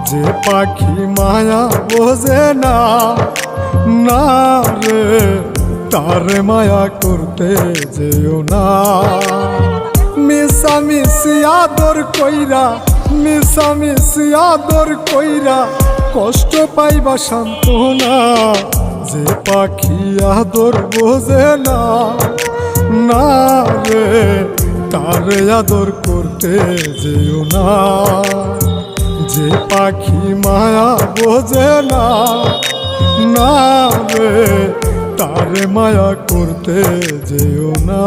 যে পাখি মায়া বোঝে না, না রে তারে মায়া করতে যেও না। মিশামিশি আদর কইরা, মিশামিশি আদর কইরা কষ্ট পাইবা সান্ত্বনা। যে পাখি আদর বোঝে না, না রে তারে আদর করতে যেও না। যে পাখি মায়া বোঝে না, না রে তারে মায়া করতে যেও না।